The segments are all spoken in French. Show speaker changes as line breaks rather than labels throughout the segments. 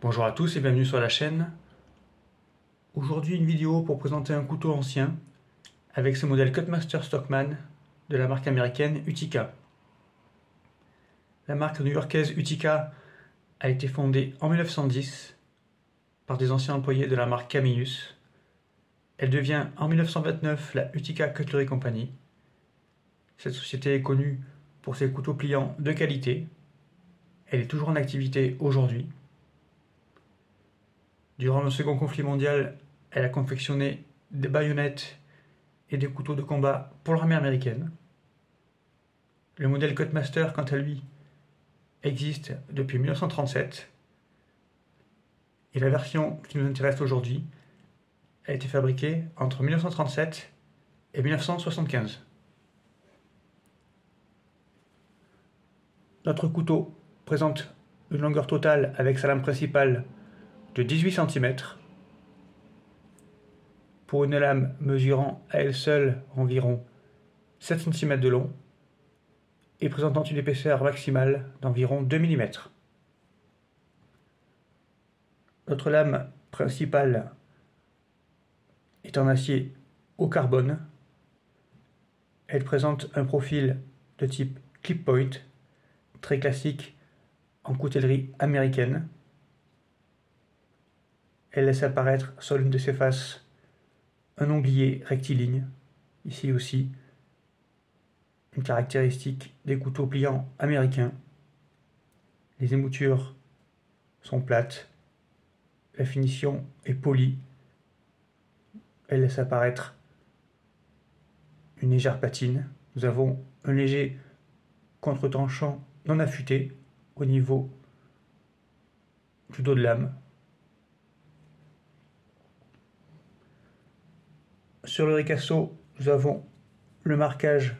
Bonjour à tous et bienvenue sur la chaîne. Aujourd'hui une vidéo pour présenter un couteau ancien avec ce modèle Cutmaster Stockman de la marque américaine Utica. La marque new-yorkaise Utica a été fondée en 1910 par des anciens employés de la marque Camillus. Elle devient en 1929 la Utica Cutlery Company. Cette société est connue pour ses couteaux pliants de qualité. Elle est toujours en activité aujourd'hui. Durant le Second Conflit mondial, elle a confectionné des baïonnettes et des couteaux de combat pour l'armée américaine. Le modèle Cutmaster, quant à lui, existe depuis 1937 et la version qui nous intéresse aujourd'hui a été fabriquée entre 1937 et 1975. Notre couteau présente une longueur totale avec sa lame principale de 18 cm pour une lame mesurant à elle seule environ 7 cm de long et présentant une épaisseur maximale d'environ 2 mm. Notre lame principale est en acier au carbone. Elle présente un profil de type clip point, très classique en coutellerie américaine. Elle laisse apparaître sur l'une de ses faces un onglier rectiligne, ici aussi une caractéristique des couteaux pliants américains. Les émoutures sont plates, la finition est polie, elle laisse apparaître une légère patine. Nous avons un léger contre-tranchant non affûté au niveau du dos de lame. Sur le ricasso, nous avons le marquage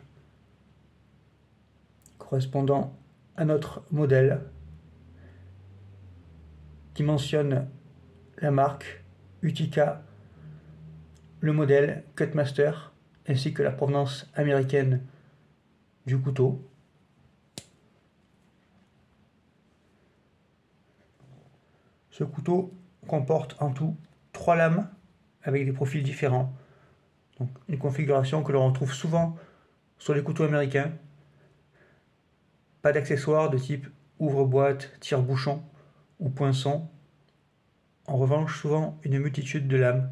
correspondant à notre modèle qui mentionne la marque Utica, le modèle Cutmaster ainsi que la provenance américaine du couteau. Ce couteau comporte en tout 3 lames avec des profils différents. Donc une configuration que l'on retrouve souvent sur les couteaux américains. Pas d'accessoires de type ouvre-boîte, tire-bouchon ou poinçon. En revanche, souvent une multitude de lames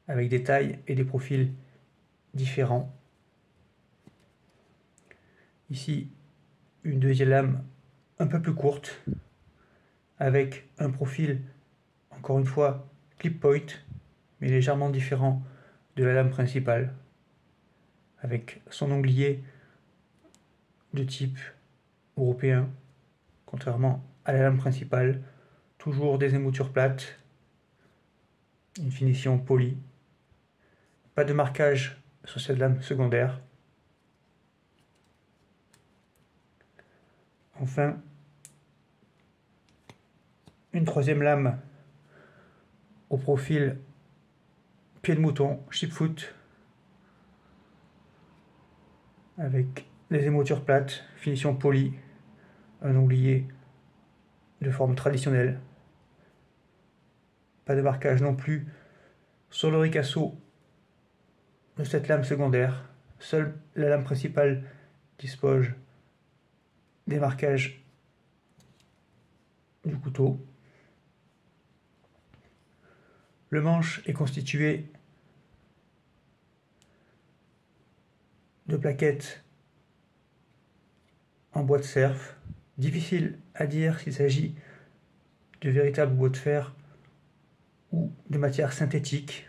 avec des tailles et des profils différents. Ici, une deuxième lame un peu plus courte avec un profil, encore une fois, clip point, mais légèrement différent de la lame principale, avec son onglier de type européen, contrairement à la lame principale, toujours des émoutures plates, une finition polie, pas de marquage sur cette lame secondaire. Enfin, une troisième lame au profil pied de mouton, chipfoot, avec les émoutures plates, finition polie, un onglier de forme traditionnelle. Pas de marquage non plus sur le ricasso de cette lame secondaire. Seule la lame principale dispose des marquages du couteau. Le manche est constitué de plaquettes en bois de cerf. Difficile à dire s'il s'agit de véritables bois de fer ou de matière synthétique.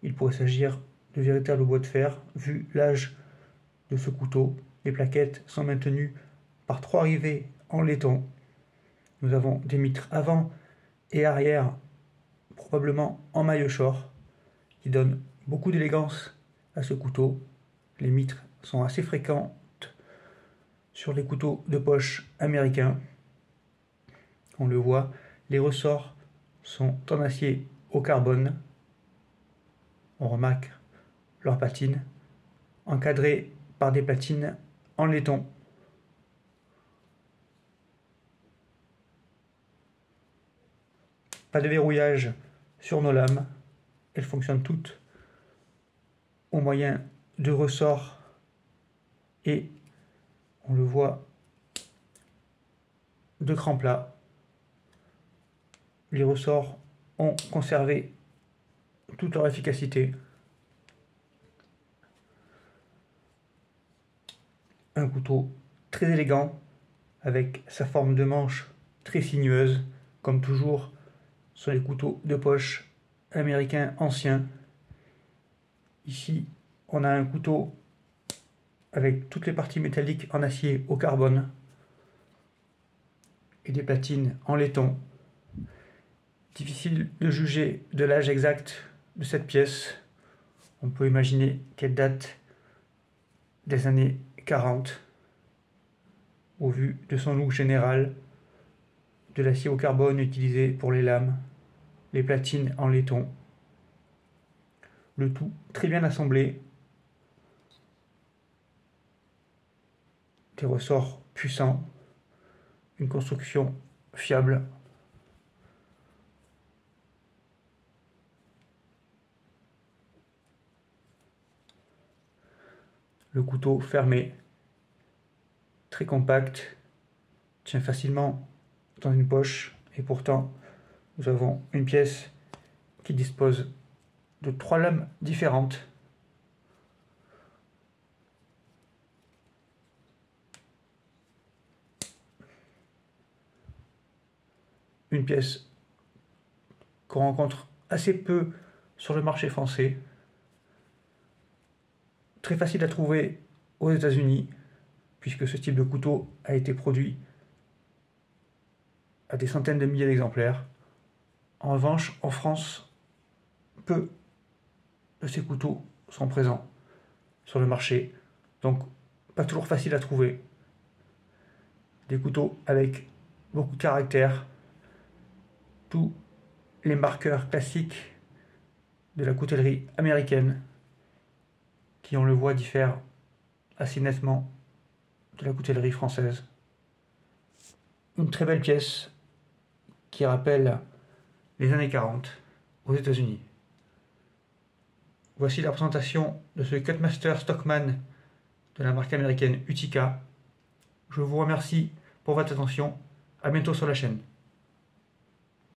Il pourrait s'agir de véritables bois de fer vu l'âge de ce couteau. Les plaquettes sont maintenues par 3 rivets en laiton. Nous avons des mitres avant et arrière, probablement en maille short, qui donnent beaucoup d'élégance à ce couteau. Les mitres sont assez fréquentes sur les couteaux de poche américains. On le voit, les ressorts sont en acier au carbone. On remarque leurs patines, encadrées par des platines en laiton. Pas de verrouillage sur nos lames. Elles fonctionnent toutes au moyen de ressorts et, on le voit, de crans plats. Les ressorts ont conservé toute leur efficacité. Un couteau très élégant avec sa forme de manche très sinueuse, comme toujours sur les couteaux de poche américains anciens. Ici, on a un couteau avec toutes les parties métalliques en acier au carbone et des platines en laiton. Difficile de juger de l'âge exact de cette pièce. On peut imaginer qu'elle date des années 40 au vu de son look général, de l'acier au carbone utilisé pour les lames, les platines en laiton. Le tout très bien assemblé, des ressorts puissants, une construction fiable. Le couteau fermé, très compact, tient facilement dans une poche et pourtant nous avons une pièce qui dispose de 3 lames différentes. Une pièce qu'on rencontre assez peu sur le marché français, très facile à trouver aux États-Unis, puisque ce type de couteau a été produit à des centaines de milliers d'exemplaires. En revanche, en France, peu de ces couteaux sont présents sur le marché, donc pas toujours facile à trouver. Des couteaux avec beaucoup de caractère, tous les marqueurs classiques de la coutellerie américaine, qui on le voit diffèrent assez nettement de la coutellerie française. Une très belle pièce qui rappelle les années 40 aux États-Unis. Voici la présentation de ce Cutmaster Stockman de la marque américaine Utica. Je vous remercie pour votre attention. À bientôt sur la chaîne.